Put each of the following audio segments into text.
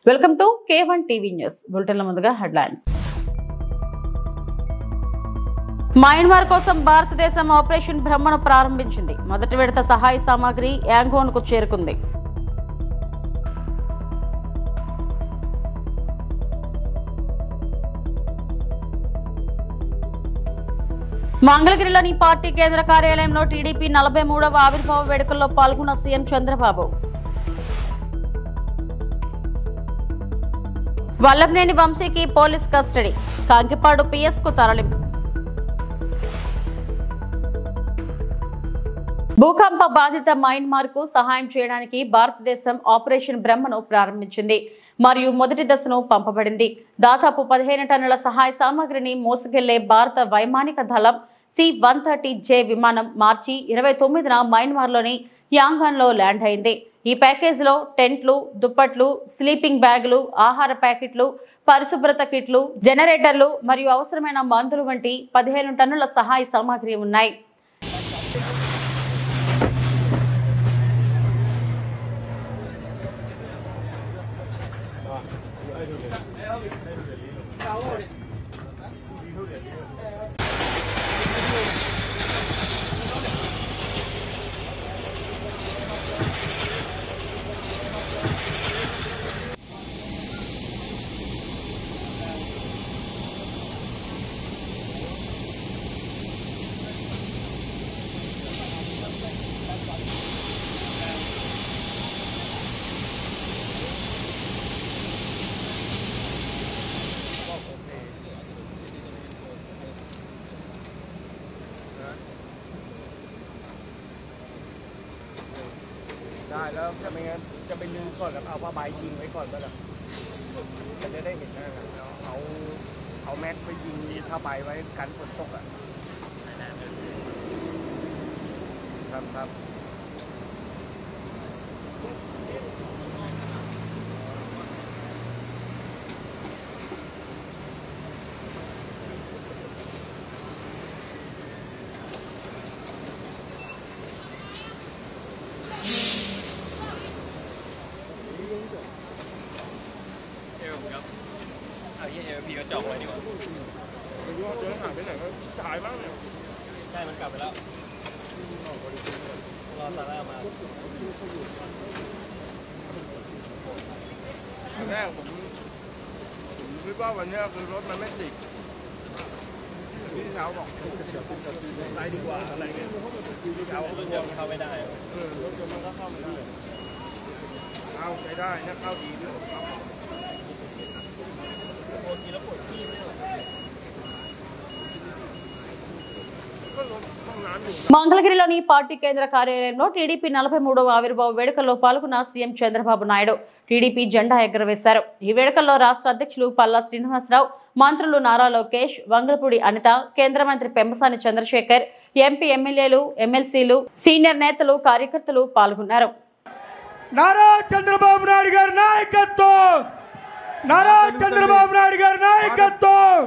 Welcome to K1 TV news. బులెటిన్ల ముందుగా headlines. Myanmar కోసం భారతదేశం ఆపరేషన్ బ్రహ్మను ప్రారంభించింది. మొదటి విడత సహాయ సామాగ్రి యాంగోన్కు చేరుకుంది. మంగళగిరిలోని పార్టీ కేంద్ర కార్యాలయంలో టీడీపీ 43వ ఆవిర్భావ వేడుకల్లో పాల్గొన్న సీఎం చంద్రబాబు. వల్లభనేని వంశీకి పోలీస్ కస్టడీ, కాంకిపాడు పిఎస్కు తరలింపు. భూకంప బాధిత మయన్మార్కు సహాయం చేయడానికి భారతదేశం ఆపరేషన్ బ్రహ్మను ప్రారంభించింది మరియు మొదటి దశను పంపబడింది. దాదాపు 15 టన్నుల సహాయ సామాగ్రిని మోసుకెళ్లే భారత వైమానిక దళం C-130J విమానం మార్చి 29న మయన్మార్లోని యాంగాన్లో ల్యాండ్ అయింది. ఈ ప్యాకేజీలో టెంట్లు, దుప్పట్లు, స్లీపింగ్ బ్యాగులు, ఆహార ప్యాకెట్లు, పరిశుభ్రత కిట్లు, జనరేటర్లు మరియు అవసరమైన మందులు వంటి 15 టన్నుల సహాయ సామాగ్రి ఉన్నాయి.ได้แล้วจะไม่งั้นจะไปยืนก่อนแล้วเอาผ้าใบยิงไว้ก่อนก็ได้จะได้เห็นนะครับเอาแม็กไปยิงผ้าใบไว้กันฝนตกอ่ะครับพี่ก็จอกไว้ดีกว่าเดินห่างไปไหนก็หายบ้างเนี่ยใช่มันกลับไปแล้วรอตาแรกมาตอนแรกผมคิดว่าวันนี้คือรถมันไม่ติดพี่เช้าบอกไปดีกว่าอะไรเงี้ยพี่เช้ารถยนต์เข้าไม่ได้รถยนต์มันก็เข้าไม่ได้เข้าใช้ได้นะเข้าดีด้วยమంగళగిరిలోని పార్టీ కేంద్ర కార్యాలయంలో టీడీపీ 43వ ఆవిర్భావ వేడుకల్లో పాల్గొన్న సీఎం చంద్రబాబు నాయుడు టీడీపీ జెండా ఎగురవేశారు. ఈ వేడుకల్లో రాష్ట్ర అధ్యక్షులు పల్లా శ్రీనివాసరావు, మంత్రులు నారా లోకేష్, వంగలపూడి అనిత, కేంద్ర మంత్రి పెమ్మసాని చంద్రశేఖర్, ఎంపీ ఎమ్మెల్యేలు, ఎమ్మెల్సీలు, సీనియర్ నేతలు, కార్యకర్తలు పాల్గొన్నారు. నారా చంద్రబాబు నాయుడు గారి నాయకత్వం, నారా చంద్రబాబు నాయుడు గారి నాయకత్వం.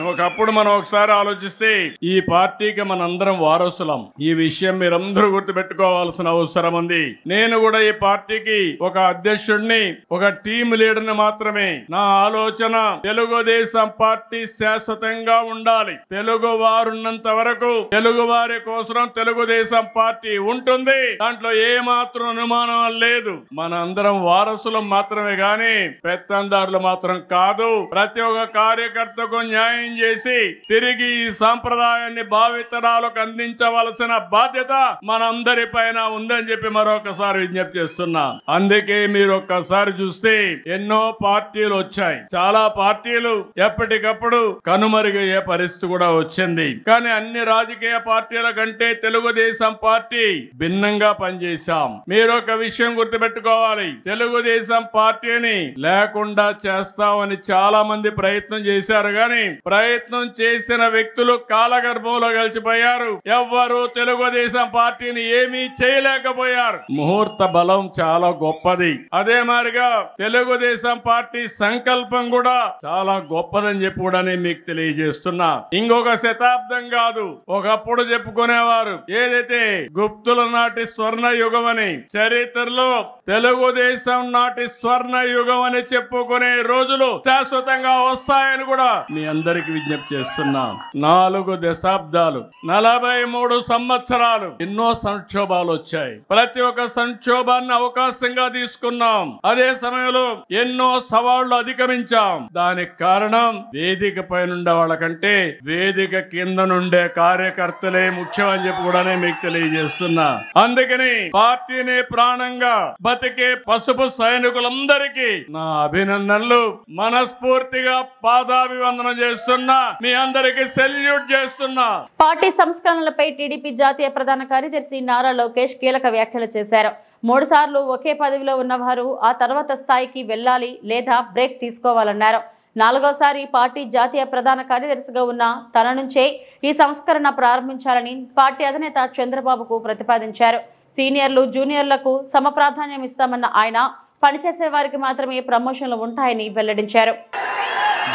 ఒకప్పుడు మనం ఒకసారి ఆలోచిస్తే ఈ పార్టీకి మనందరం వారసులం. ఈ విషయం మీరందరూ గుర్తుపెట్టుకోవాల్సిన అవసరం ఉంది. నేను కూడా ఈ పార్టీకి ఒక అధ్యక్షుడిని, ఒక టీం లీడర్ని మాత్రమే. నా ఆలోచన తెలుగుదేశం పార్టీ శాశ్వతంగా ఉండాలి. తెలుగు వారున్నంత వరకు తెలుగు వారి కోసం తెలుగుదేశం పార్టీ ఉంటుంది. దాంట్లో ఏ మాత్రం అనుమానం లేదు. మన అందరం వారసులం మాత్రమే గాని పెత్తందారులు మాత్రం కాదు. ప్రతి ఒక్క కార్యకర్తకు న్యాయం చేసి తిరిగి ఈ సాంప్రదాయాన్ని భావితరాలకు అందించవలసిన బాధ్యత మనందరి పైన ఉందని చెప్పి మరొకసారి విజ్ఞప్తి చేస్తున్నా. అందుకే మీరు ఒక్కసారి చూస్తే ఎన్నో పార్టీలు వచ్చాయి. చాలా పార్టీలు ఎప్పటికప్పుడు కనుమరుగయ్యే పరిస్థితి కూడా వచ్చింది. కానీ అన్ని రాజకీయ పార్టీల కంటే తెలుగుదేశం పార్టీ భిన్నంగా పనిచేశాం. మీరు ఒక విషయం గుర్తుపెట్టుకోవాలి. తెలుగుదేశం పార్టీని లేకుండా చేస్తామని చాలా మంది ప్రయత్నం చేశారు. కానీ ప్రయత్నం చేసిన వ్యక్తులు కాలగర్భంలో కలిసిపోయారు. ఎవ్వరూ తెలుగుదేశం పార్టీని ఏమీ చేయలేకపోయారు. ముహూర్త బలం చాలా గొప్పది. అదే మాదిరిగా తెలుగుదేశం పార్టీ సంకల్పం కూడా చాలా గొప్పదని చెప్పి కూడా నేను మీకు తెలియజేస్తున్నా. ఇంకొక శతాబ్దం కాదు, ఒకప్పుడు చెప్పుకునేవారు ఏదైతే గుప్తుల నాటి స్వర్ణ యుగం అని, చరిత్రలో తెలుగుదేశం నాటి స్వర్ణ యుగం అని చెప్పుకునే రోజులు శాశ్వతంగా వస్తాయని కూడా మీ అందరికి విజ్ఞప్తి చేస్తున్నా. 4 దశాబ్దాలు 43 సంవత్సరాలు ఎన్నో సంక్షోభాలు వచ్చాయి. ప్రతి ఒక్క సంక్షోభాన్ని అవకాశంగా తీసుకున్నాం. అదే సమయంలో ఎన్నో సవాళ్లు అధిగమించాం. దానికి కారణం వేదిక పైన ఉండే వాళ్ళకంటే వేదిక కింద నుండే కార్యకర్తలే ముఖ్యం అని చెప్పి కూడా మీకు తెలియజేస్తున్నా. అందుకని పార్టీని ప్రాణంగా బతికే పసుపు సైనికులందరికీ నా అభినందనలు. మనస్ఫూర్తిగా పాదాభివందనం చేస్తున్నా. మీ అందరికి సెల్యూట్ చేస్తున్నా. పార్టీ సంస్కరణలపై టీడీపీ జాతీయ ప్రధాన కార్యదర్శి నారా లోకేష్ కీలక వ్యాఖ్యలు చేశారు. 3 సార్లు ఒకే పదవిలో ఉన్నవారు ఆ తర్వాత స్థాయికి వెళ్లాలి లేదా బ్రేక్ తీసుకోవాలన్నారు. 4వసారి పార్టీ జాతీయ ప్రధాన కార్యదర్శిగా ఉన్న తన నుంచే ఈ సంస్కరణ ప్రారంభించాలని పార్టీ అధినేత చంద్రబాబుకు ప్రతిపాదించారు. సీనియర్లు జూనియర్లకు సమప్రాధాన్యం ఇస్తామన్న ఆయన పనిచేసే వారికి మాత్రమే ప్రమోషన్లు ఉంటాయని వెల్లడించారు.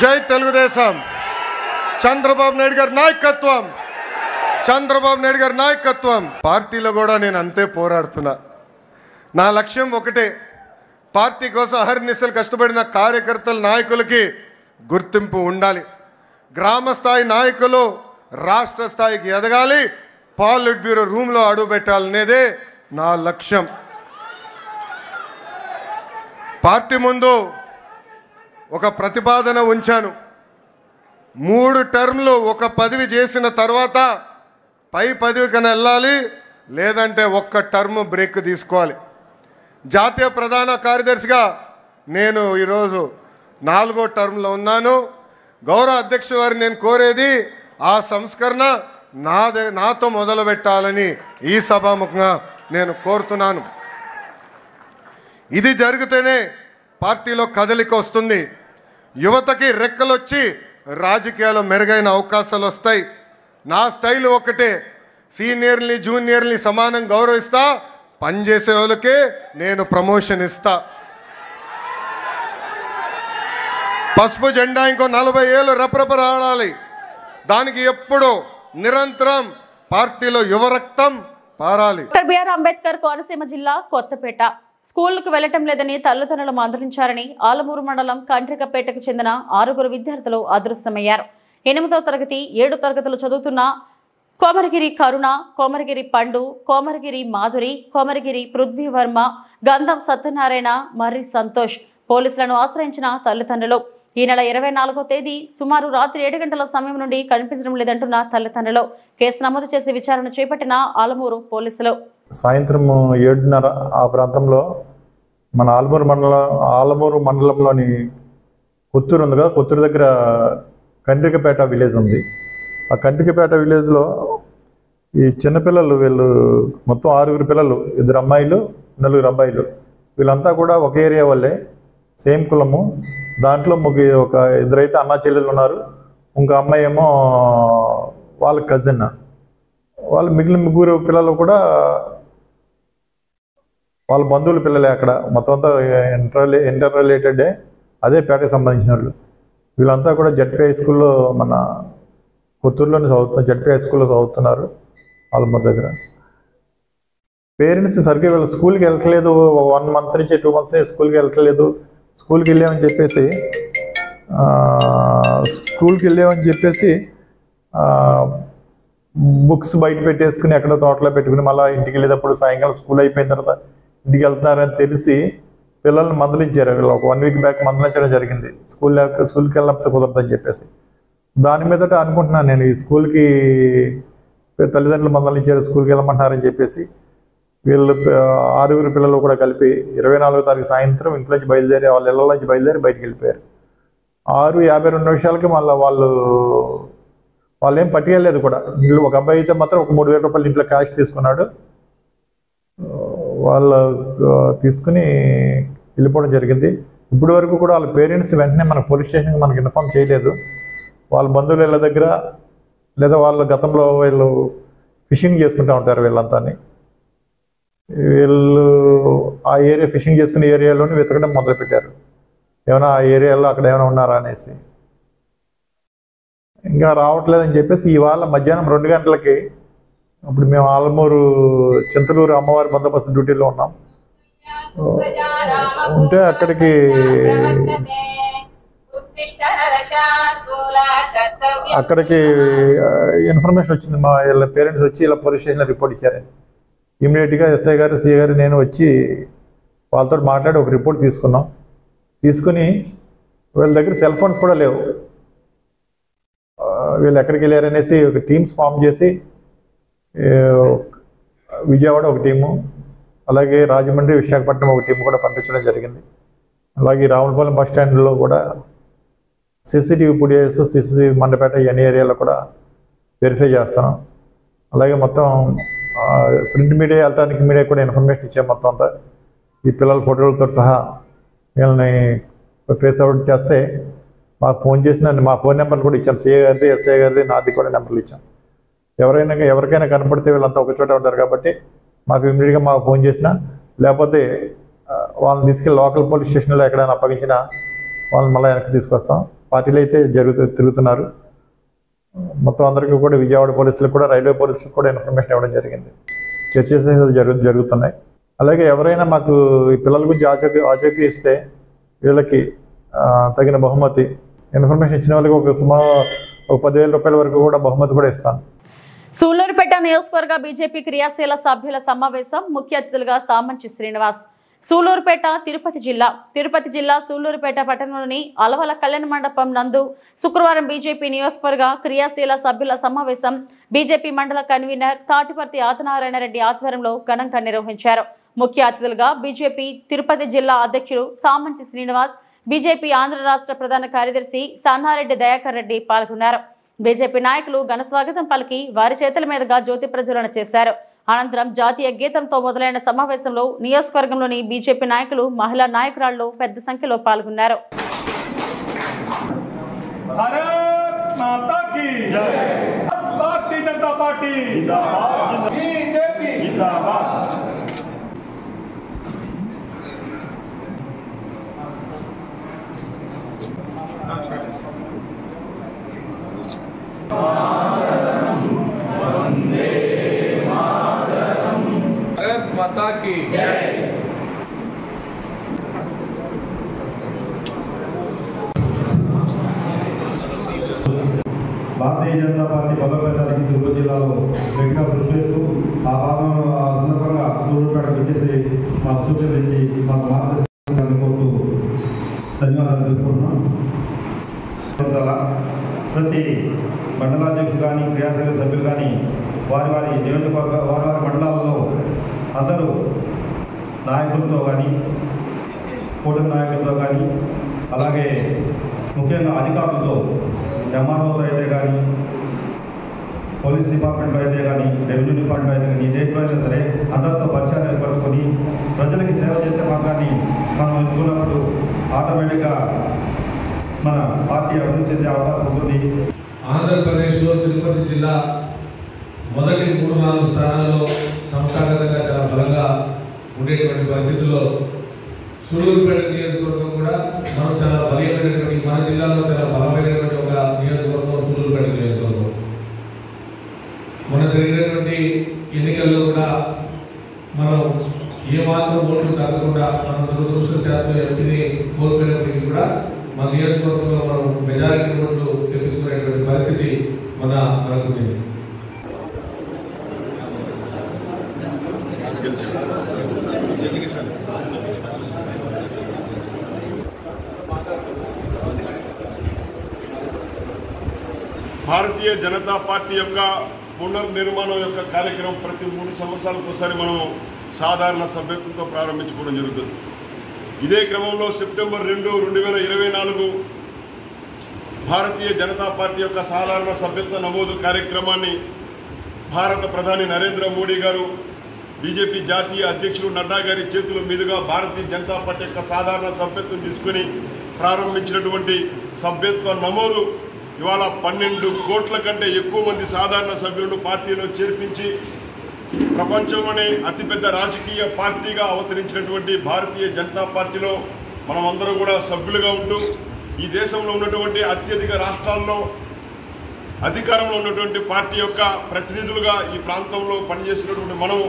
జై తెలుగుదేశం. చంద్రబాబు నాయుడు గారి నాయకత్వం, చంద్రబాబు నాయుడు గారి నాయకత్వం. పార్టీలో కూడా నేను అంతే పోరాడుతున్నా. నా లక్ష్యం ఒకటే, పార్టీ కోసం అహర్నిశలు కష్టపడిన కార్యకర్తల నాయకులకి గుర్తింపు ఉండాలి. గ్రామ స్థాయి నాయకులు రాష్ట్ర స్థాయికి ఎదగాలి, పాలిట్ బ్యూరో రూమ్లో అడుగు పెట్టాలనేదే నా లక్ష్యం. పార్టీ ముందు ఒక ప్రతిపాదన ఉంచాను. 3 టర్మ్లు ఒక పదవి చేసిన తర్వాత పై పదవికన్నా వెళ్ళాలి, లేదంటే ఒక్క టర్మ్ బ్రేక్ తీసుకోవాలి. జాతీయ ప్రధాన కార్యదర్శిగా నేను ఈరోజు 4వ టర్మ్లో ఉన్నాను. గౌరవ అధ్యక్షుల వారిని నేను కోరేది ఆ సంస్కరణ నాతో మొదలు పెట్టాలని ఈ సభాముఖంగా నేను కోరుతున్నాను. ఇది జరిగితేనే పార్టీలో కదలిక వస్తుంది. యువతకి రెక్కలొచ్చి రాజకీయాల్లో మెరుగైన అవకాశాలు వస్తాయి. నా స్టైల్ ఒకటే, సీనియర్ని జూనియర్ని సమానం గౌరవిస్తా, పనిచేసే వాళ్ళకే నేను ప్రమోషన్ ఇస్తా. పసుపు జెండా ఇంకో 40 ఏళ్ళు రెపరెపలాడాలి. దానికి ఎప్పుడు నిరంతరం పార్టీలో యువరక్తం పారాలి. డాక్టర్ బిఆర్ అంబేద్కర్ కోనసీమ జిల్లా కొత్తపేట స్కూళ్లకు వెళ్లటం లేదని తల్లిదండ్రులు మందలించారని ఆలమూరు మండలం కండ్రికపేటకు చెందిన 6 విద్యార్థులు అదృశ్యమయ్యారు. 8వ తరగతి 7 తరగతులు చదువుతున్న కోమరగిరి కరుణ, కోమరగిరి పండు, కోమరగిరి మాధురి, కోమరగిరి పృథ్వీ వర్మ, గంధం సత్యనారాయణ, మర్రి సంతోష్ పోలీసులను ఆశ్రయించిన తల్లిదండ్రులు ఈ నెల 24వ తేదీ సుమారు రాత్రి 7 గంటల సమయం నుండి కనిపించడం లేదంటున్న తల్లిదండ్రులు కేసు నమోదు చేసి విచారణ చేపట్టిన ఆలమూరు పోలీసులు. సాయంత్రం 7:30 ఆ ప్రాంతంలో మన ఆలమూరు మండలంలోని కొత్తూరు ఉంది కదా, కొత్తూరు దగ్గర కండ్రికపేట విలేజ్ ఉంది. ఆ కండ్రికపేట విలేజ్లో ఈ చిన్నపిల్లలు వీళ్ళు మొత్తం 6 పిల్లలు, 2 అమ్మాయిలు 4 అబ్బాయిలు, వీళ్ళంతా కూడా ఒక ఏరియా వాళ్ళే, సేమ్ కులము. దాంట్లో ఒక 2 అయితే అన్నా చెల్లెలు ఉన్నారు, ఇంకో అమ్మాయి ఏమో వాళ్ళ కజిన్. వాళ్ళు మిగిలిన 3 పిల్లలు కూడా వాళ్ళ బంధువుల పిల్లలే. అక్కడ మొత్తం అంతా ఇంటర్ రిలేటెడే, అదే పేటకి సంబంధించిన వాళ్ళు. వీళ్ళంతా కూడా జడ్పీ హై స్కూల్లో మన కొత్తూరులోనే చదువుతున్నారు, జడ్పీ హై స్కూల్లో చదువుతున్నారు ఆలమూరు దగ్గర. పేరెంట్స్ సరిగ్గా వీళ్ళు స్కూల్కి వెళ్ళట్లేదు, 1 మంత్ నుంచి 2 మంత్స్ స్కూల్కి వెళ్ళట్లేదు. స్కూల్కి వెళ్ళామని చెప్పేసి బుక్స్ బయట పెట్టేసుకుని ఎక్కడో తోటలో పెట్టుకుని మళ్ళీ ఇంటికి వెళ్ళేటప్పుడు సాయంకాలం స్కూల్ అయిపోయిన తర్వాత ఇంటికి వెళ్తున్నారని తెలిసి పిల్లల్ని మందలించారు. వీళ్ళు ఒక 1 వీక్ బ్యాక్ మందలించడం జరిగింది. స్కూల్కి వెళ్ళినప్పుడు కుదరదని చెప్పేసి. దాని మీదట అనుకుంటున్నాను నేను, ఈ స్కూల్కి తల్లిదండ్రులు మందలించారు, స్కూల్కి వెళ్ళమంటున్నారని చెప్పేసి వీళ్ళు 6 పిల్లలు కూడా కలిపి 24వ తారీఖు సాయంత్రం ఇంట్లో నుంచి బయలుదేరి వాళ్ళ ఇళ్ళ నుంచి బయలుదేరి బయటికి వెళ్ళిపోయారు. 6:52 నిమిషాలకి మళ్ళీ వాళ్ళు ఏం పట్టుకెళ్ళలేదు కూడా. వీళ్ళు ఒక అబ్బాయి అయితే మాత్రం ఒక 3,000 రూపాయలు ఇంట్లో క్యాష్ తీసుకున్నాడు. వాళ్ళు తీసుకుని వెళ్ళిపోవడం జరిగింది. ఇప్పటి వరకు కూడా వాళ్ళ పేరెంట్స్ వెంటనే మన పోలీస్ స్టేషన్కి మనకి ఇన్ఫార్మ్ చేయలేదు. వాళ్ళ బంధువుల ఇళ్ళ దగ్గర లేదా వాళ్ళ గతంలో వీళ్ళు ఫిషింగ్ చేసుకుంటూ ఉంటారు. వీళ్ళు ఆ ఏరియా ఫిషింగ్ చేసుకునే ఏరియాలోనే వెతకడం మొదలుపెట్టారు. ఏమైనా ఆ ఏరియాలో అక్కడ ఏమైనా ఉన్నారా అనేసి. ఇంకా రావట్లేదని చెప్పేసి ఇవాళ మధ్యాహ్నం 2 గంటలకి అప్పుడు మేము ఆలమూరు చింతలూరు అమ్మవారి బందోబస్తు డ్యూటీలో ఉన్నాం. ఉంటే అక్కడికి ఇన్ఫర్మేషన్ వచ్చింది. మా వీళ్ళ పేరెంట్స్ వచ్చి ఇలా పోలీస్ స్టేషన్లో రిపోర్ట్ ఇచ్చారని. ఇమీడియట్గా ఎస్ఐ గారు, సిఐ గారు, నేను వచ్చి వాళ్ళతో మాట్లాడి ఒక రిపోర్ట్ తీసుకున్నాం. తీసుకుని వీళ్ళ దగ్గర సెల్ ఫోన్స్ కూడా లేవు. వీళ్ళు ఎక్కడికి వెళ్ళారనేసి ఒక టీమ్స్ ఫామ్ చేసి విజయవాడ ఒక టీము, అలాగే రాజమండ్రి, విశాఖపట్నం ఒక టీం కూడా పంపించడం జరిగింది. అలాగే రావులపాలెం బస్ స్టాండ్లో కూడా సీసీటీవీ ఫుటేజెస్, సీసీటీవీ మండపేట ఇవన్నీ ఏరియాలో కూడా వెరిఫై చేస్తున్నాం. అలాగే మొత్తం ప్రింట్ మీడియా, ఎలక్ట్రానిక్ మీడియా కూడా ఇన్ఫర్మేషన్ ఇచ్చాం. మొత్తం అంతా ఈ పిల్లల ఫోటోలతో సహా వీళ్ళని ట్రేస్ అవుట్ చేస్తే మాకు ఫోన్ చేసిన మా ఫోన్ నెంబర్లు కూడా ఇచ్చాం. సిఐ గారిది, ఎస్ఐ గారిది, నాది కూడా నెంబర్లు ఇచ్చాం. ఎవరికైనా కనపడితే వీళ్ళంతా ఒక చోట ఉంటారు కాబట్టి మాకు ఇమీడియట్గా మాకు ఫోన్ చేసినా, లేకపోతే వాళ్ళని తీసుకెళ్ళి లోకల్ పోలీస్ స్టేషన్లో ఎక్కడైనా అప్పగించినా వాళ్ళని మళ్ళీ వెనక్కి తీసుకొస్తాం. పార్టీలు అయితే తిరుగుతున్నారు. మొత్తం అందరికీ కూడా విజయవాడ పోలీసులకు కూడా, రైల్వే పోలీసులకు కూడా ఇన్ఫర్మేషన్ ఇవ్వడం జరిగింది. చర్చస్ జరుగుతున్నాయి. అలాగే ఎవరైనా మాకు ఈ పిల్లల గురించి ఆచూకీ ఇస్తే వీళ్ళకి తగిన బహుమతి, ఇన్ఫర్మేషన్ ఇచ్చిన వాళ్ళకి ఒక 10,000 రూపాయల వరకు కూడా బహుమతి కూడా ఇస్తాను. సూళ్లూరుపేట నియోజకవర్గ బీజేపీ క్రియాశీల సభ్యుల సమావేశం. ముఖ్య అతిథులుగా సామంచి శ్రీనివాస్. సూళ్లూరుపేట తిరుపతి జిల్లా సూళ్లూరుపేట పట్టణంలోని అలవల కళ్యాణ మండపం నందు శుక్రవారం బీజేపీ నియోజకవర్గ క్రియాశీల సభ్యుల సమావేశం బీజేపీ మండల కన్వీనర్ తాటిపర్తి ఆదినారాయణ రెడ్డి ఆధ్వర్యంలో ఘనంగా నిర్వహించారు. ముఖ్య అతిథులుగా బీజేపీ తిరుపతి జిల్లా అధ్యక్షుడు సామంచి శ్రీనివాస్, బీజేపీ ఆంధ్ర రాష్ట్ర ప్రధాన కార్యదర్శి సన్నారెడ్డి దయాకర్ రెడ్డి పాల్గొన్నారు. బీజేపీ నాయకులు ఘన స్వాగతం పలికి వారి చేతుల మీదుగా జ్యోతి ప్రజ్వలన చేశారు. అనంతరం జాతీయ గీతంతో మొదలైన సమావేశంలో నియోజకవర్గంలోని బీజేపీ నాయకులు, మహిళా నాయకురాళ్లు పెద్ద సంఖ్యలో పాల్గొన్నారు. माता की जय। భారతీయ జనతా పార్టీ బలోపేతానికి తిరుపతి జిల్లాలో గట్టిగా కృషి చేస్తూ ఆ సందర్భంగా సూళ్లూరుపేటకు వచ్చేసి మాకు సూచనలు ఇచ్చి మాకు మార్గదర్శనం కోరుతూ ధన్యవాదాలు తెలుపుకుంటున్నాం. ప్రతి మండలాధ్యక్షులు కానీ, క్రియాశీల సభ్యులు కానీ వారి నియోజకవర్గ వారి మండలాల్లో అందరూ నాయకులతో కానీ, కూటమి నాయకులతో కానీ, అలాగే ముఖ్యంగా అధికారులతో, ఎంఆర్ఓతో అయితే కానీ, పోలీస్ డిపార్ట్మెంట్లో అయితే కానీ, రెవెన్యూ డిపార్ట్మెంట్లో అయితే కానీ, దేంట్లో అయినా సరే అందరితో పరిచయాలు ఏర్పరచుకొని ప్రజలకి సేవ చేసే మార్గాన్ని మనం ఎంచుకున్నప్పుడు ఆటోమేటిక్గా మన పార్టీ అభివృద్ధి చెందే అవకాశం ఉంటుంది. ఆంధ్రప్రదేశ్లో తిరుపతి జిల్లా మొదటి 3-4 స్థానాల్లో సంస్థాగతంగా చాలా బలంగా ఉండేటువంటి పరిస్థితుల్లో సూళ్లూరుపేట నియోజకవర్గం కూడా మనం చాలా బలమైనటువంటి, మన జిల్లాలో చాలా బలమైనటువంటి ఒక నియోజకవర్గం సూళ్లూరుపేట నియోజకవర్గం. మొన్న జరిగినటువంటి ఎన్నికల్లో కూడా మనం ఏమాత్రం ఓట్లు తగ్గకుండా మనం దురదృష్టశాతం ఎంపీని కోల్పోయినప్పటికీ కూడా మన నియోజకవర్గంలో మనం మెజారిటీ ఓట్లు తెప్పించుకునేటువంటి పరిస్థితి మనకు ఉంది. భారతీయ జనతా పార్టీ యొక్క పునర్నిర్మాణం యొక్క కార్యక్రమం ప్రతి 3 సంవత్సరాలకు ఒకసారి మనం సాధారణ సభ్యత్వంతో ప్రారంభించుకోవడం జరుగుతుంది. ఇదే క్రమంలో సెప్టెంబర్ 2, 2024 భారతీయ జనతా పార్టీ యొక్క సాధారణ సభ్యత్వ నమోదు కార్యక్రమాన్ని భారత ప్రధాని నరేంద్ర మోడీ గారు, బీజేపీ జాతీయ అధ్యక్షులు నడ్డా గారి చేతుల మీదుగా భారతీయ జనతా పార్టీ యొక్క సాధారణ సభ్యత్వం తీసుకుని ప్రారంభించినటువంటి సభ్యత్వ నమోదు ఇవాళ 12 కోట్ల కంటే ఎక్కువ మంది సాధారణ సభ్యులను పార్టీలో చేర్పించి ప్రపంచంలోనే అతిపెద్ద రాజకీయ పార్టీగా అవతరించినటువంటి భారతీయ జనతా పార్టీలో మనమందరం కూడా సభ్యులుగా ఉంటూ ఈ దేశంలో ఉన్నటువంటి అత్యధిక రాష్ట్రాల్లో అధికారంలో ఉన్నటువంటి పార్టీ యొక్క ప్రతినిధులుగా ఈ ప్రాంతంలో పనిచేస్తున్నటువంటి మనం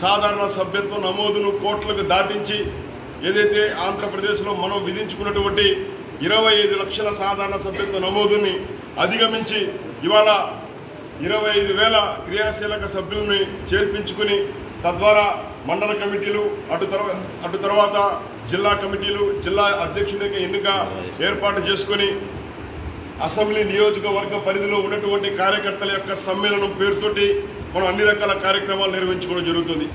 సాధారణ సభ్యత్వ నమోదును కోట్లకు దాటించి ఏదైతే ఆంధ్రప్రదేశ్లో మనం విధించుకున్నటువంటి 25 లక్షల సాధారణ సభ్యత్వ నమోదుని అధిగమించి ఇవాళ 25,000 క్రియాశీలక సభ్యుల్ని చేర్పించుకుని తద్వారా మండల కమిటీలు అటు తర్వాత జిల్లా కమిటీలు జిల్లా అధ్యక్షుడి ఎన్నిక ఏర్పాటు చేసుకుని అసెంబ్లీ నియోజకవర్గ పరిధిలో ఉన్నటువంటి కార్యకర్తల యొక్క సమ్మేళనం పేరుతోటి మనం అన్ని రకాల కార్యక్రమాలు నిర్వహించుకోవడం జరుగుతుంది.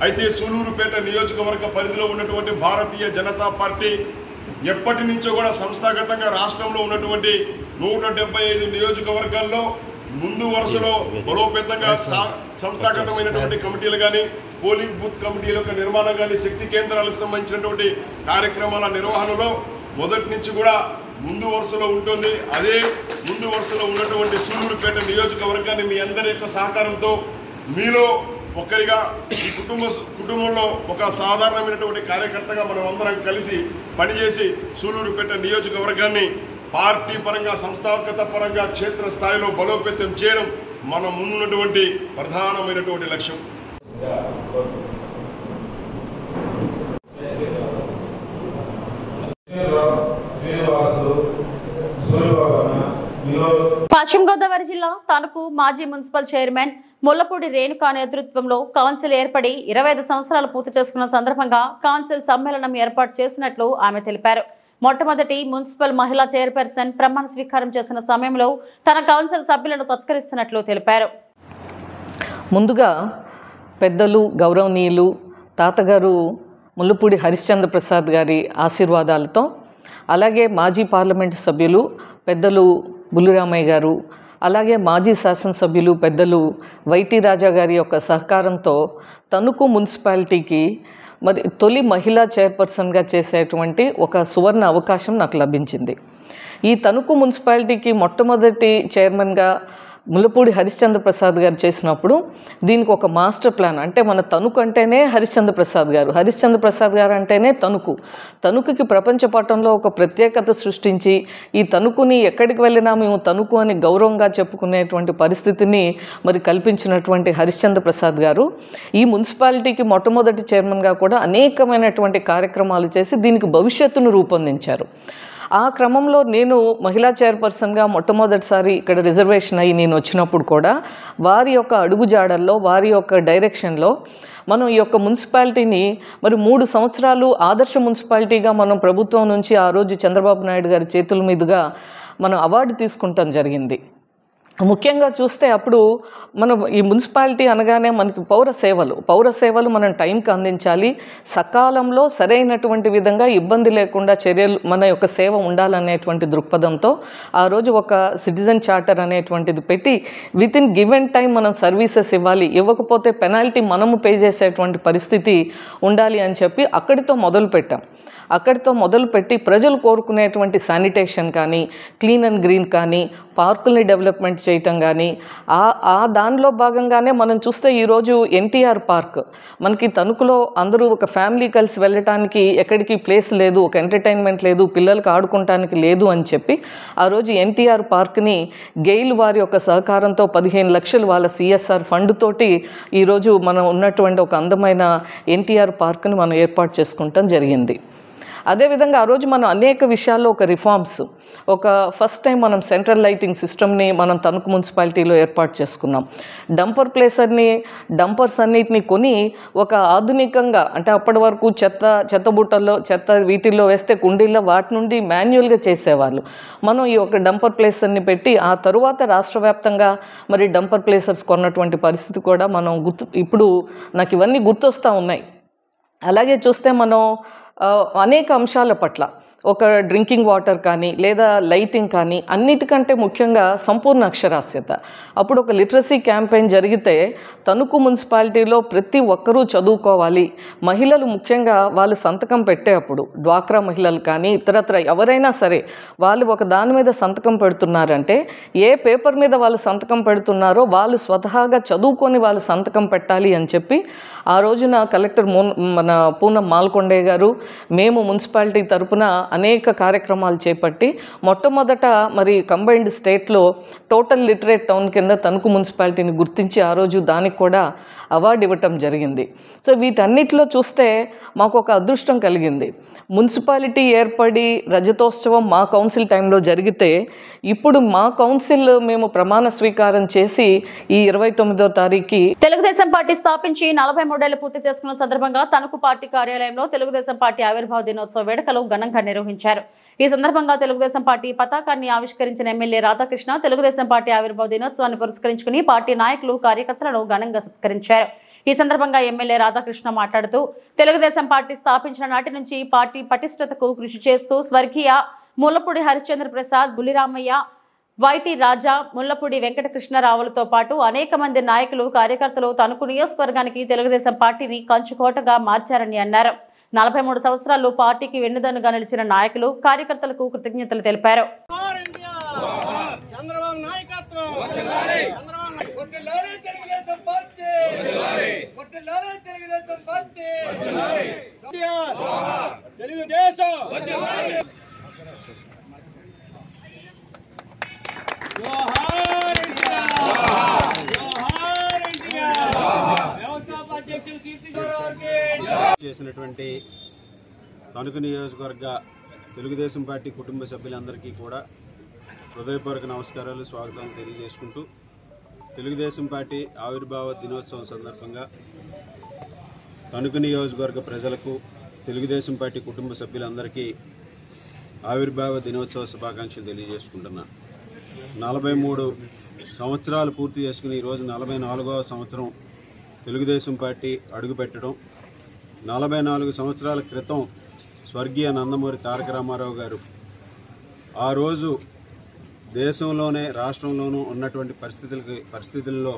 అయితే సూలూరుపేట నియోజకవర్గ పరిధిలో ఉన్నటువంటి భారతీయ జనతా పార్టీ ఎప్పటి నుంచో కూడా సంస్థాగతంగా రాష్ట్రంలో ఉన్నటువంటి 175 నియోజకవర్గాల్లో ముందు వరుసలో బలోపేతంగా సంస్థాగతమైనటువంటి కమిటీలు కానీ పోలింగ్ బూత్ కమిటీల యొక్క నిర్మాణం కానీ శక్తి కేంద్రాలకు సంబంధించినటువంటి కార్యక్రమాల నిర్వహణలో మొదటి నుంచి కూడా ముందు వరుసలో ఉంటుంది. అదే ముందు వరుసలో ఉన్నటువంటి సూలూరుపేట నియోజకవర్గాన్ని మీ అందరి యొక్క సహకారంతో మీలో ఒకరిగా ఈ కుటుంబంలో ఒక సాధారణమైనటువంటి కార్యకర్తగా మనం అందరం కలిసి పనిచేసి సూలూరుపేట నియోజకవర్గాన్ని పార్టీ పరంగా సంస్థాగత పరంగా క్షేత్ర స్థాయిలో బలోపేతం చేయడం మన ముందున్నటువంటి ప్రధానమైనటువంటి లక్ష్యం. పశ్చిమ గోదావరి జిల్లా తణుకు మాజీ మున్సిపల్ చైర్మన్ ముల్లపూడి రేణుకా నేతృత్వంలో కౌన్సిల్ ఏర్పడి 25 సంవత్సరాలు పూర్తి చేసుకున్న సందర్భంగా కౌన్సిల్ సమ్మేళనం ఏర్పాటు చేసినట్లు ఆమె తెలిపారు. మొట్టమొదటి మున్సిపల్ మహిళా చైర్పర్సన్ ప్రమాణ స్వీకారం చేసిన సమయంలో తన కౌన్సిల్ సభ్యులను సత్కరిస్తున్నట్లు తెలిపారు. ముందుగా పెద్దలు గౌరవనీయులు తాతగారు ముల్లపూడి హరిశ్చంద్ర ప్రసాద్ గారి ఆశీర్వాదాలతో అలాగే మాజీ పార్లమెంటు సభ్యులు పెద్దలు బుల్లిరామయ్య గారు అలాగే మాజీ శాసనసభ్యులు పెద్దలు వైటీ రాజా గారి యొక్క సహకారంతో తణుకు మున్సిపాలిటీకి మరి తొలి మహిళా చైర్పర్సన్గా చేసేటువంటి ఒక సువర్ణ అవకాశం నాకు లభించింది. ఈ తణుకు మున్సిపాలిటీకి మొట్టమొదటి చైర్మన్గా ముల్లపూడి హరిశ్చంద్ర ప్రసాద్ గారు చేసినప్పుడు దీనికి ఒక మాస్టర్ ప్లాన్, అంటే మన తణుకు అంటేనే హరిశ్చంద్ర ప్రసాద్ గారు అంటేనే తణుకుకి ప్రపంచ పటంలో ఒక ప్రత్యేకత సృష్టించి ఈ తణుకుని ఎక్కడికి వెళ్ళినా మేము తణుకు అని గౌరవంగా చెప్పుకునేటువంటి పరిస్థితిని మరి కల్పించినటువంటి హరిశ్చంద్ర ప్రసాద్ గారు ఈ మున్సిపాలిటీకి మొట్టమొదటి చైర్మన్గా కూడా అనేకమైనటువంటి కార్యక్రమాలు చేసి దీనికి భవిష్యత్తును రూపొందించారు. ఆ క్రమంలో నేను మహిళా చైర్పర్సన్గా మొట్టమొదటిసారి ఇక్కడ రిజర్వేషన్ అయ్యి నేను వచ్చినప్పుడు కూడా వారి యొక్క అడుగుజాడల్లో వారి యొక్క డైరెక్షన్లో మనం ఈ యొక్క మున్సిపాలిటీని మరి 3 సంవత్సరాలు ఆదర్శ మున్సిపాలిటీగా మనం ప్రభుత్వం నుంచి ఆ రోజు చంద్రబాబు నాయుడు గారి చేతుల మీదుగా మనం అవార్డు తీసుకుంటాం జరిగింది. ముఖ్యంగా చూస్తే అప్పుడు మనం ఈ మున్సిపాలిటీ అనగానే మనకి పౌర సేవలు మనం టైంకి అందించాలి, సకాలంలో సరైనటువంటి విధంగా ఇబ్బంది లేకుండా చర్యలు మన యొక్క సేవ ఉండాలనేటువంటి దృక్పథంతో ఆ రోజు ఒక సిటిజన్ చార్టర్ అనేటువంటిది పెట్టి విత్ ఇన్ గివెన్ టైం మనం సర్వీసెస్ ఇవ్వాలి, ఇవ్వకపోతే పెనాల్టీ మనము పే చేసేటువంటి పరిస్థితి ఉండాలి అని చెప్పి అక్కడితో మొదలుపెట్టి ప్రజలు కోరుకునేటువంటి శానిటేషన్ కానీ క్లీన్ అండ్ గ్రీన్ కానీ పార్కుల్ని డెవలప్మెంట్ చేయటం కానీ ఆ దానిలో భాగంగానే మనం చూస్తే ఈరోజు ఎన్టీఆర్ పార్క్ మనకి తణుకులో అందరూ ఒక ఫ్యామిలీ కలిసి వెళ్ళటానికి ఎక్కడికి ప్లేస్ లేదు, ఒక ఎంటర్టైన్మెంట్ లేదు, పిల్లలకు ఆడుకోవటానికి లేదు అని చెప్పి ఆ రోజు ఎన్టీఆర్ పార్క్ని గెయిల్ వారి యొక్క సహకారంతో 15 లక్షలు వాళ్ళ సిఎస్ఆర్ ఫండ్ తోటి ఈరోజు మనం ఉన్నటువంటి ఒక అందమైన ఎన్టీఆర్ పార్క్ని మనం ఏర్పాటు చేసుకుంటాం జరిగింది. అదేవిధంగా ఆ రోజు మనం అనేక విషయాల్లో ఒక రిఫార్మ్స్, ఒక ఫస్ట్ టైం మనం సెంట్రల్ లైటింగ్ సిస్టమ్ని మనం తణుకు మున్సిపాలిటీలో ఏర్పాటు చేసుకున్నాం. డంపర్స్ అన్నిటిని కొని ఒక ఆధునికంగా, అంటే అప్పటి వరకు చెత్త బుట్టల్లో వీటిల్లో వేస్తే కుండీల్లో వాటి నుండి మాన్యువల్గా చేసేవాళ్ళు. మనం ఈ ఒక డంపర్ ప్లేసర్ని పెట్టి ఆ తరువాత రాష్ట్ర వ్యాప్తంగా మరి డంపర్ ప్లేసర్స్ కొన్నటువంటి పరిస్థితి కూడా మనం ఇప్పుడు నాకు ఇవన్నీ గుర్తొస్తూ ఉన్నాయి. అలాగే చూస్తే మనం అనేక అంశాల పట్ల ఒక డ్రింకింగ్ వాటర్ కానీ లేదా లైటింగ్ కానీ అన్నిటికంటే ముఖ్యంగా సంపూర్ణ అక్షరాస్యత. అప్పుడు ఒక లిటరసీ క్యాంపెయిన్ జరిగితే తణుకు మున్సిపాలిటీలో ప్రతి ఒక్కరూ చదువుకోవాలి, మహిళలు ముఖ్యంగా వాళ్ళు సంతకం పెట్టేటప్పుడు డ్వాక్రా మహిళలు కానీ ఇతరత్ర ఎవరైనా సరే వాళ్ళు ఒక దాని మీద సంతకం పెడుతున్నారంటే ఏ పేపర్ మీద వాళ్ళు సంతకం పెడుతున్నారో వాళ్ళు స్వతహాగా చదువుకొని వాళ్ళు సంతకం పెట్టాలి అని చెప్పి ఆ రోజున కలెక్టర్ మన పూనం మాల్కొండే గారు మేము మున్సిపాలిటీ తరపున అనేక కార్యక్రమాలు చేపట్టి మొట్టమొదట మరి కంబైన్డ్ స్టేట్లో టోటల్ లిటరేట్ టౌన్ కింద తణుకు మున్సిపాలిటీని గుర్తించి ఆ రోజు దానికి కూడా అవార్డు ఇవ్వటం జరిగింది. సో వీటన్నిటిలో చూస్తే మాకు ఒక అదృష్టం కలిగింది. మున్సిపాలిటీ ఏర్పడి రజతోత్సవం మా కౌన్సిల్ టైంలో జరిగితే ఇప్పుడు మా కౌన్సిల్ మేము ప్రమాణ స్వీకారం చేసి ఈ 29వ తారీఖు తెలుగుదేశం పార్టీ స్థాపించి 43 ఏళ్లు పూర్తి చేసుకున్న సందర్భంగా తణుకు పార్టీ కార్యాలయంలో తెలుగుదేశం పార్టీ ఆవిర్భావ దినోత్సవ వేడుకలు ఘనంగా నిర్వహించారు. ఈ సందర్భంగా తెలుగుదేశం పార్టీ పతాకాన్ని ఆవిష్కరించిన ఎమ్మెల్యే రాధాకృష్ణ తెలుగుదేశం పార్టీ ఆవిర్భావ దినోత్సవాన్ని పురస్కరించుకుని పార్టీ నాయకులు కార్యకర్తలను ఘనంగా సత్కరించారు. ఈ సందర్భంగా ఎమ్మెల్యే రాధాకృష్ణ మాట్లాడుతూ తెలుగుదేశం పార్టీ స్థాపించిన నాటి నుంచి పార్టీ పటిష్టతకు కృషి చేస్తూ స్వర్గీయ ముల్లపూడి హరిశ్చంద్ర ప్రసాద్, బుల్లిరామయ్య, వైటి రాజా, ముల్లపూడి వెంకటకృష్ణరావులతో పాటు అనేక మంది నాయకులు కార్యకర్తలు తణుకు నియోజకవర్గానికి తెలుగుదేశం పార్టీని కంచుకోటగా మార్చారని అన్నారు. 43 సంవత్సరాలు పార్టీకి వెన్నుదన్నుగా నిలిచిన నాయకులు కార్యకర్తలకు కృతజ్ఞతలు తెలిపారు. చేసినటువంటి తణుకు నియోజకవర్గ తెలుగుదేశం పార్టీ కుటుంబ సభ్యులందరికీ కూడా హృదయపూర్వక నమస్కారాలు, స్వాగతం తెలియజేసుకుంటూ తెలుగుదేశం పార్టీ ఆవిర్భావ దినోత్సవం సందర్భంగా తణుకు నియోజకవర్గ ప్రజలకు, తెలుగుదేశం పార్టీ కుటుంబ సభ్యులందరికీ ఆవిర్భావ దినోత్సవ శుభాకాంక్షలు తెలియజేసుకుంటున్నా. 43 సంవత్సరాలు పూర్తి చేసుకుని ఈరోజు 44వ సంవత్సరం తెలుగుదేశం పార్టీ అడుగుపెట్టడం. 44 సంవత్సరాల క్రితం స్వర్గీయ నందమూరి తారక రామారావు గారు ఆ రోజు దేశంలోనే రాష్ట్రంలోనూ ఉన్నటువంటి పరిస్థితుల్లో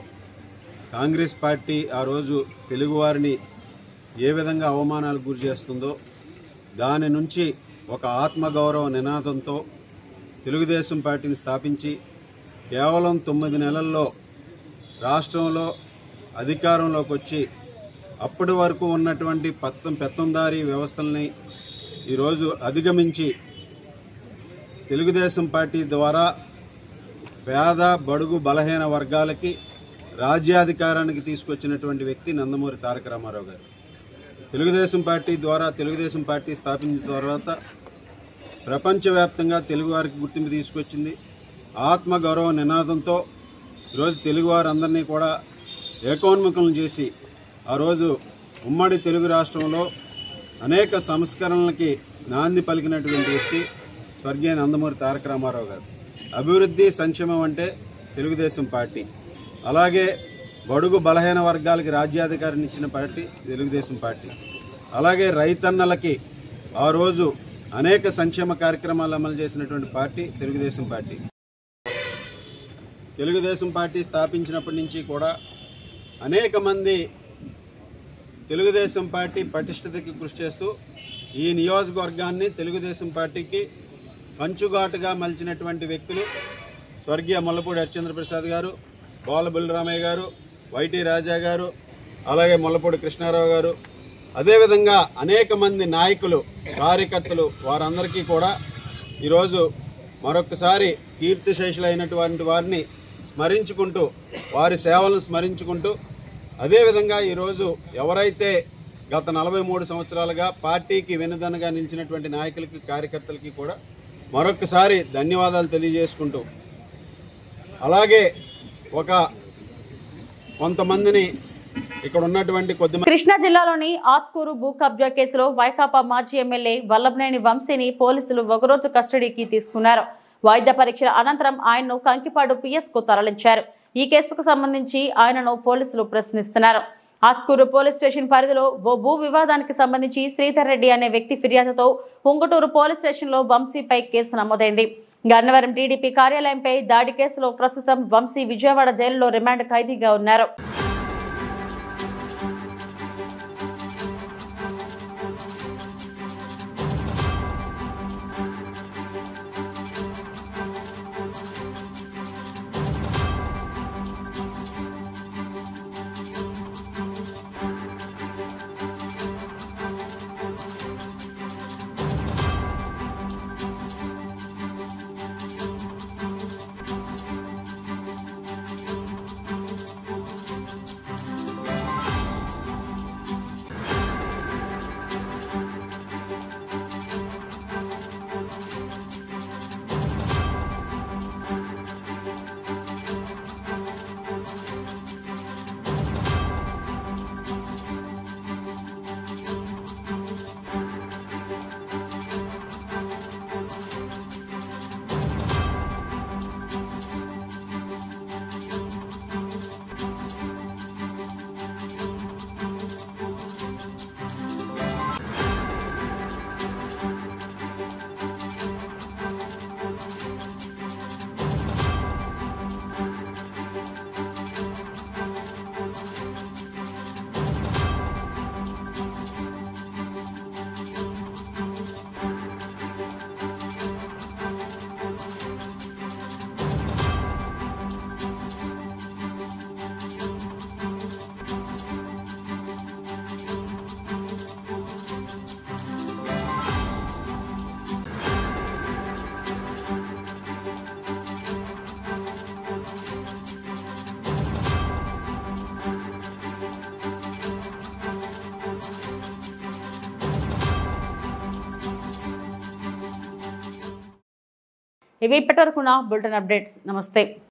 కాంగ్రెస్ పార్టీ ఆ రోజు తెలుగువారిని ఏ విధంగా అవమానాలకు గురి చేస్తుందో దాని నుంచి ఒక ఆత్మగౌరవ నినాదంతో తెలుగుదేశం పార్టీని స్థాపించి కేవలం 9 నెలల్లో రాష్ట్రంలో అధికారంలోకి వచ్చి అప్పటి వరకు ఉన్నటువంటి పెత్తందారీ వ్యవస్థల్ని ఈరోజు అధిగమించి తెలుగుదేశం పార్టీ ద్వారా పేద, బడుగు, బలహీన వర్గాలకి రాజ్యాధికారానికి తీసుకొచ్చినటువంటి వ్యక్తి నందమూరి తారక రామారావు గారు. తెలుగుదేశం పార్టీ ద్వారా తెలుగుదేశం పార్టీ స్థాపించిన తర్వాత ప్రపంచవ్యాప్తంగా తెలుగువారికి గుర్తింపు తీసుకొచ్చింది. ఆత్మగౌరవ నినాదంతో ఈరోజు తెలుగువారందరినీ కూడా ఏకోన్ముఖులను చేసి ఆ రోజు ఉమ్మడి తెలుగు రాష్ట్రంలో అనేక సంస్కరణలకి నాంది పలికినటువంటి వ్యక్తి స్వర్గీయ నందమూరి తారక రామారావు గారు. అభివృద్ధి, సంక్షేమం అంటే తెలుగుదేశం పార్టీ. అలాగే బడుగు బలహీన వర్గాలకి రాజ్యాధికారాన్ని ఇచ్చిన పార్టీ తెలుగుదేశం పార్టీ. అలాగే రైతన్నలకి ఆ రోజు అనేక సంక్షేమ కార్యక్రమాలు అమలు చేసినటువంటి party Telugu Desam party. Telugu Desam party స్థాపించినప్పటి నుంచి కూడా అనేక మంది తెలుగుదేశం పార్టీ పటిష్టతకి కృషి చేస్తూ ఈ నియోజకవర్గాన్ని తెలుగుదేశం పార్టీకి కంచుగాటుగా మలిచినటువంటి వ్యక్తులు స్వర్గీయ ముల్లపూడి హరిశ్చంద్ర ప్రసాద్ గారు, బాల బుల్లిరామయ్య గారు, వైటి రాజా గారు, అలాగే ముల్లపూడి కృష్ణారావు గారు, అదేవిధంగా అనేక మంది నాయకులు, కార్యకర్తలు, వారందరికీ కూడా ఈరోజు మరొకసారి కీర్తిశేషులైనటువంటి వారిని స్మరించుకుంటూ, వారి సేవలను స్మరించుకుంటూ, అదేవిధంగా ఈరోజు ఎవరైతే గత 43 సంవత్సరాలుగా పార్టీకి వెన్నుదన్నుగా నిలిచినటువంటి నాయకులకి, కార్యకర్తలకి కూడా మరొకసారి ధన్యవాదాలు తెలియజేసుకుంటూ, అలాగే కొంతమందిని ఇక్కడ ఉన్నటువంటి కృష్ణా జిల్లాలోని ఆత్కూరు భూ కబ్జా కేసులో వైకాపా మాజీ ఎమ్మెల్యే వల్లభనేని వంశీని పోలీసులు ఒకరోజు కస్టడీకి తీసుకున్నారు. వైద్య పరీక్షల అనంతరం ఆయన్ను కంకిపాడు పిఎస్ కు తరలించారు. ఈ కేసుకు సంబంధించి ఆయనను పోలీసులు ప్రశ్నిస్తున్నారు. ఆత్కూరు పోలీస్ స్టేషన్ పరిధిలో ఓ భూ వివాదానికి సంబంధించి శ్రీధర్ రెడ్డి అనే వ్యక్తి ఫిర్యాదుతో ఉంగుటూరు పోలీస్ స్టేషన్లో వంశీపై కేసు నమోదైంది. గన్నవరం టీడీపీ కార్యాలయంపై దాడి కేసులో ప్రస్తుతం వంశీ విజయవాడ జైలులో రిమాండ్ ఖైదీగా ఉన్నారు. ఇవి ఇప్పటివరకున్న బులెటిన్ అప్డేట్స్. నమస్తే.